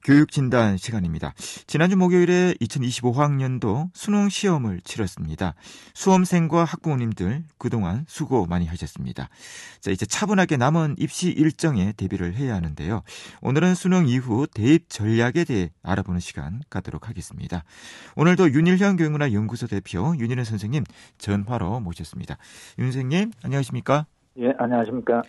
교육진단 시간입니다. 지난주 목요일에 2025학년도 수능 시험을 치렀습니다. 수험생과 학부모님들 그동안 수고 많이 하셨습니다. 자, 이제 차분하게 남은 입시 일정에 대비를 해야 하는데요. 오늘은 수능 이후 대입 전략에 대해 알아보는 시간 갖도록 하겠습니다. 오늘도 윤일현 교육문화연구소 대표 윤일현 선생님 전화로 모셨습니다. 윤 선생님 안녕하십니까? 예, 안녕하십니까?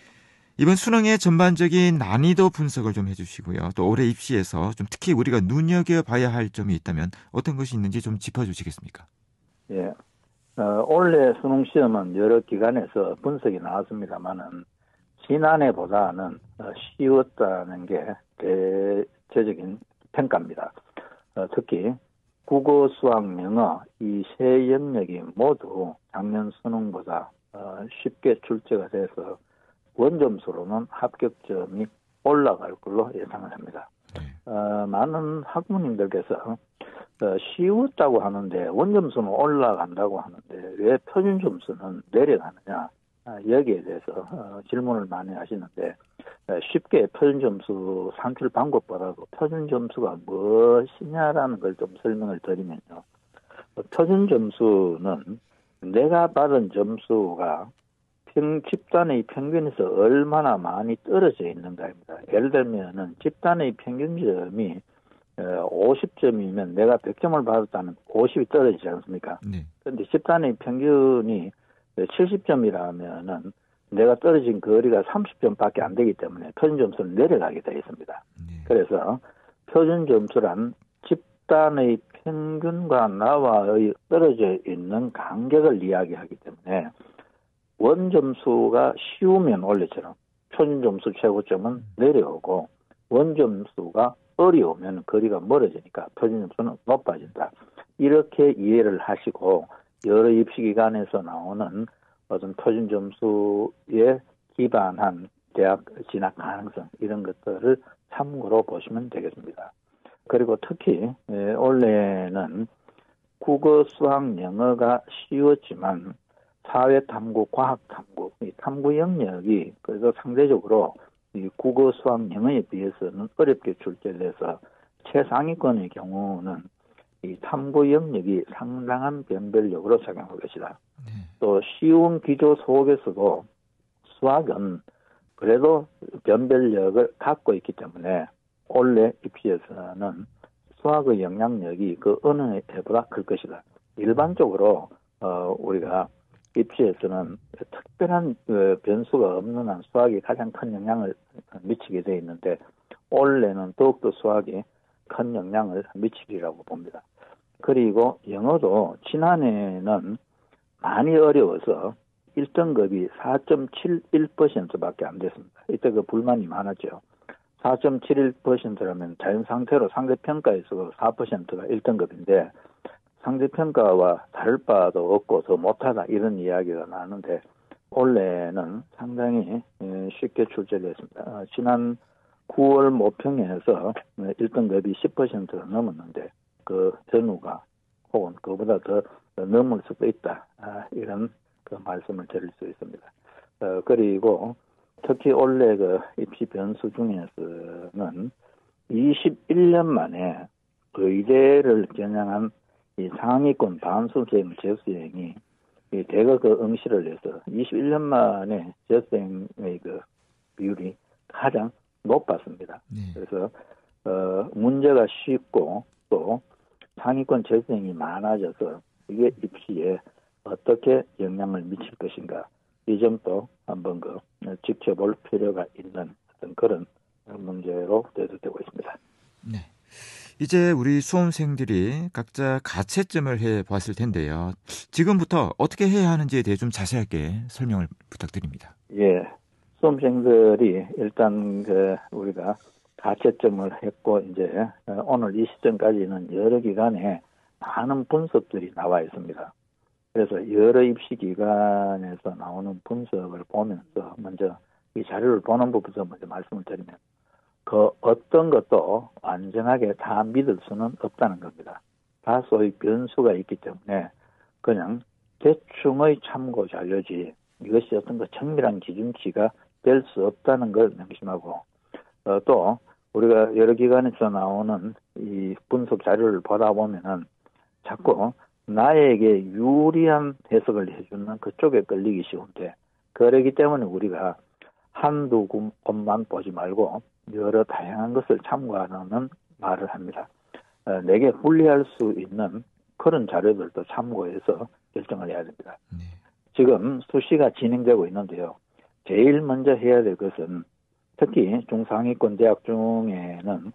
이번 수능의 전반적인 난이도 분석을 좀 해주시고요. 또 올해 입시에서 좀 특히 우리가 눈여겨봐야 할 점이 있다면 어떤 것이 있는지 좀 짚어주시겠습니까? 예, 올해 수능 시험은 여러 기관에서 분석이 나왔습니다만은 지난해보다는 쉬웠다는 게 대체적인 평가입니다. 특히 국어, 수학, 영어 이 세 영역이 모두 작년 수능보다 쉽게 출제가 돼서 원점수로는 합격점이 올라갈 걸로 예상을 합니다. 많은 학부모님들께서 쉬웠다고 하는데 원점수는 올라간다고 하는데 왜 표준점수는 내려가느냐 여기에 대해서 질문을 많이 하시는데 쉽게 표준점수 산출 방법보다도 표준점수가 무엇이냐라는 걸 좀 설명을 드리면요. 표준점수는 내가 받은 점수가 집단의 평균에서 얼마나 많이 떨어져 있는가입니다. 예를 들면은 집단의 평균점이 50점이면 내가 100점을 받았다는 50이 떨어지지 않습니까? 그런데 집단의 평균이 70점이라면은 내가 떨어진 거리가 30점밖에 안 되기 때문에 표준점수는 내려가게 되어 있습니다. 그래서 표준점수란 집단의 평균과 나와의 떨어져 있는 간격을 이야기하기 때문에 원점수가 쉬우면 원래처럼 표준점수 최고점은 내려오고 원점수가 어려우면 거리가 멀어지니까 표준점수는 높아진다. 이렇게 이해를 하시고 여러 입시기관에서 나오는 어떤 표준점수에 기반한 대학 진학 가능성 이런 것들을 참고로 보시면 되겠습니다. 그리고 특히 올해는 국어, 수학, 영어가 쉬웠지만 사회탐구, 과학탐구, 이 탐구 영역이 그래서 상대적으로 이 국어, 수학, 영어에 비해서는 어렵게 출제돼서 최상위권의 경우는 이 탐구 영역이 상당한 변별력으로 작용할 것이다. 또 쉬운 기조 속에서도 수학은 그래도 변별력을 갖고 있기 때문에 올해 입시에서는 수학의 영향력이 그 어느 해보다 클 것이다. 일반적으로 우리가 입시에서는 특별한 변수가 없는 한 수학이 가장 큰 영향을 미치게 되어 있는데 올해는 더욱더 수학이 큰 영향을 미치리라고 봅니다. 그리고 영어도 지난해는 많이 어려워서 1등급이 4.71%밖에 안 됐습니다. 이때 그 불만이 많았죠. 4.71%라면 자연상태로 상대평가에서 4%가 1등급인데 상대평가와 다를 바도 없고 더 못하다 이런 이야기가 나는데 올해는 상당히 쉽게 출제됐습니다. 지난 9월 모평에서 1등급이 10%가 넘었는데 그 전후가 혹은 그보다 더 넘을 수도 있다. 이런 그 말씀을 드릴 수 있습니다. 그리고 특히 올해 그 입시 변수 중에서는 21년 만에 의대를 겨냥한 이 상위권 반수생 재수생이 대거 그 응시를 해서 21년 만에 재수생의 그 비율이 가장 높았습니다. 그래서 문제가 쉽고 또 상위권 재수생이 많아져서 이게 입시에 어떻게 영향을 미칠 것인가 이 점도 한번 그 지켜볼 필요가 있는 어떤 그런 문제로 대두되고 있습니다. 네. 이제 우리 수험생들이 각자 가채점을 해봤을 텐데요. 지금부터 어떻게 해야 하는지에 대해 좀 자세하게 설명을 부탁드립니다. 예, 수험생들이 일단 우리가 가채점을 했고 이제 오늘 이 시점까지는 여러 기관에 많은 분석들이 나와 있습니다. 그래서 여러 입시기관에서 나오는 분석을 보면서 먼저 이 자료를 보는 법부터 먼저 말씀을 드리면 그 어떤 것도 완전하게 다 믿을 수는 없다는 겁니다. 다소의 변수가 있기 때문에 그냥 대충의 참고 자료지 이것이 어떤 그 정밀한 기준치가 될 수 없다는 걸 명심하고 또 우리가 여러 기관에서 나오는 이 분석 자료를 보다 보면은 자꾸 나에게 유리한 해석을 해주는 그쪽에 끌리기 쉬운데, 그러기 때문에 우리가 한두 곳만 보지 말고 여러 다양한 것을 참고하는 말을 합니다. 내게 불리할 수 있는 그런 자료들도 참고해서 결정을 해야 됩니다. 네. 지금 수시가 진행되고 있는데요. 제일 먼저 해야 될 것은 특히 중상위권 대학 중에는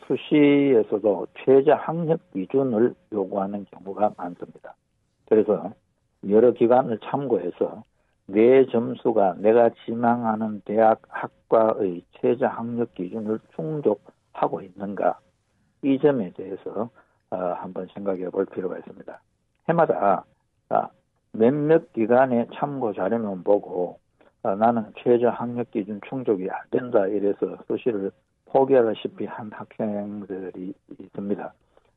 수시에서도 최저 학력 기준을 요구하는 경우가 많습니다. 그래서 여러 기관을 참고해서 내 점수가 내가 지망하는 대학 학과의 최저 학력 기준을 충족하고 있는가, 이 점에 대해서 한번 생각해 볼 필요가 있습니다. 해마다 몇몇 기관의 참고 자료만 보고 나는 최저 학력 기준 충족이 안 된다 이래서 수시를 포기하다시피 한 학생들이 있습니다.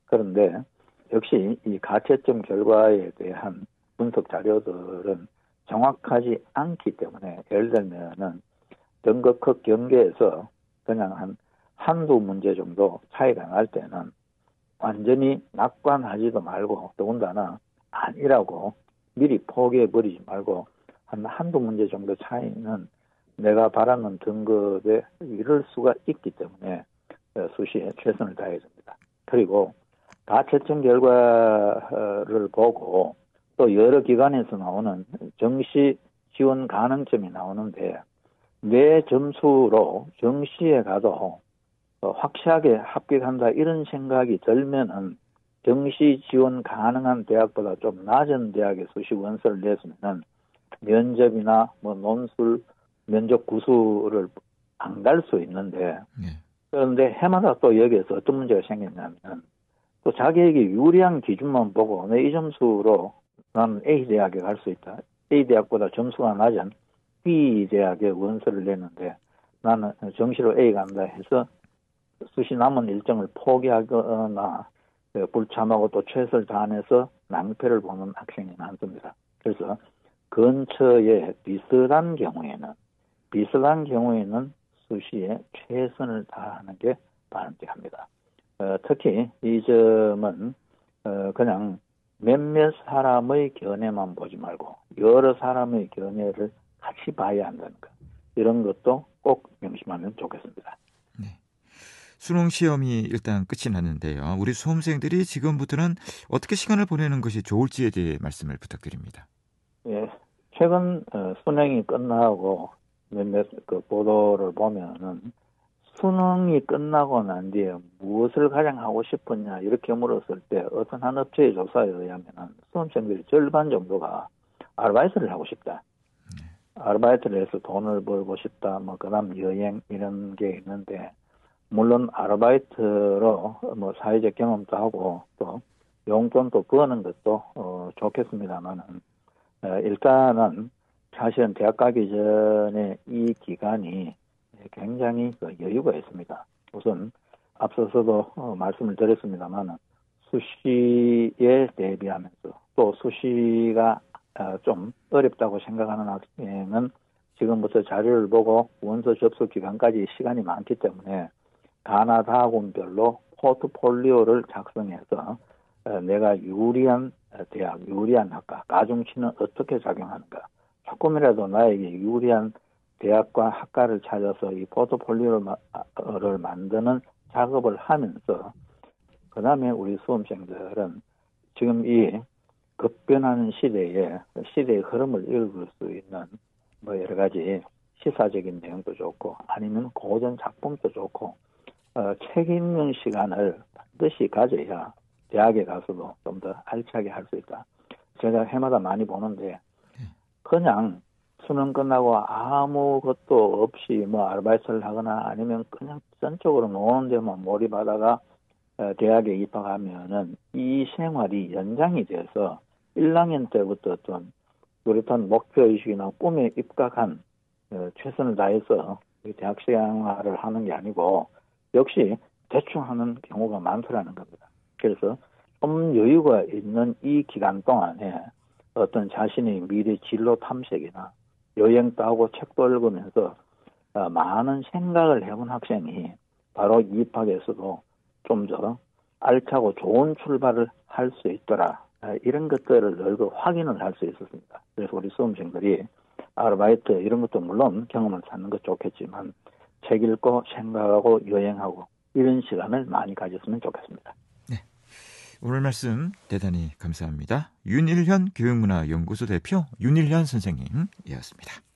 그런데 역시 이 가채점 결과에 대한 분석 자료들은 정확하지 않기 때문에, 예를 들면은 등급급 경계에서 그냥 한두 문제 정도 차이가 날 때는 완전히 낙관하지도 말고, 더군다나 아니라고 미리 포기해버리지 말고 한두 문제 정도 차이는 내가 바라는 등급에 이를 수가 있기 때문에 수시에 최선을 다해야 됩니다. 그리고 가채점 결과를 보고 또 여러 기관에서 나오는 정시 지원 가능점이 나오는데, 내 점수로 정시에 가도 확실하게 합격한다 이런 생각이 들면은 정시 지원 가능한 대학보다 좀 낮은 대학에 수시 원서를 냈으면은 면접이나 논술 면접 구수를 안 갈 수 있는데, 그런데 해마다 또 여기에서 어떤 문제가 생겼냐면 또 자기에게 유리한 기준만 보고 내 이 점수로 나는 A 대학에 갈 수 있다, A 대학보다 점수가 낮은 B 대학에 원서를 냈는데 나는 정시로 A 간다 해서 수시 남은 일정을 포기하거나 불참하고 또 최선을 다해서 낭패를 보는 학생이 많습니다. 그래서 근처에 비슷한 경우에는 수시에 최선을 다하는 게 바람직합니다. 특히 이 점은 그냥 몇몇 사람의 견해만 보지 말고 여러 사람의 견해를 같이 봐야 한다는 것, 이런 것도 꼭 명심하면 좋겠습니다. 네. 수능 시험이 일단 끝이 났는데요. 우리 수험생들이 지금부터는 어떻게 시간을 보내는 것이 좋을지에 대해 말씀을 부탁드립니다. 예, 최근 수능이 끝나고 몇몇 보도를 보면은 수능이 끝나고 난 뒤에 무엇을 가장 하고 싶었냐 이렇게 물었을 때 어떤 한 업체의 조사에 의하면은 수험생들이 절반 정도가 아르바이트를 하고 싶다, 아르바이트를 해서 돈을 벌고 싶다, 그다음 여행 이런 게 있는데, 물론 아르바이트로 사회적 경험도 하고 또 용돈도 버는 것도 좋겠습니다만은 일단은 사실은 대학 가기 전에 이 기간이 굉장히 여유가 있습니다. 우선 앞서서도 말씀을 드렸습니다만은 수시에 대비하면서 또 수시가 좀 어렵다고 생각하는 학생은 지금부터 자료를 보고 원서 접수 기간까지 시간이 많기 때문에 가나 다학원별로 포트폴리오를 작성해서 내가 유리한 대학, 유리한 학과, 가중치는 어떻게 작용하는가, 조금이라도 나에게 유리한 대학과 학과를 찾아서 이 포트폴리오를 만드는 작업을 하면서, 그 다음에 우리 수험생들은 지금 이 급변하는 시대의 흐름을 읽을 수 있는 여러 가지 시사적인 내용도 좋고 아니면 고전 작품도 좋고 책 읽는 시간을 반드시 가져야 대학에 가서도 좀 더 알차게 할 수 있다. 제가 해마다 많이 보는데 그냥 수능 끝나고 아무것도 없이 아르바이트를 하거나 아니면 그냥 전적으로 노는 데만 몰입하다가 대학에 입학하면은 이 생활이 연장이 돼서 1학년 때부터 어떤 뚜렷한 목표의식이나 꿈에 입각한 최선을 다해서 대학 생활을 하는 게 아니고 역시 대충 하는 경우가 많더라는 겁니다. 그래서 좀 여유가 있는 이 기간 동안에 어떤 자신의 미래 진로 탐색이나 여행도 하고 책도 읽으면서 많은 생각을 해본 학생이 바로 입학에서도 좀 더 알차고 좋은 출발을 할 수 있더라. 이런 것들을 널고 확인을 할 수 있었습니다. 그래서 우리 수험생들이 아르바이트 이런 것도 물론 경험을 쌓는 것 좋겠지만 책 읽고 생각하고 여행하고 이런 시간을 많이 가졌으면 좋겠습니다. 네. 오늘 말씀 대단히 감사합니다. 윤일현 교육문화연구소 대표 윤일현 선생님이었습니다.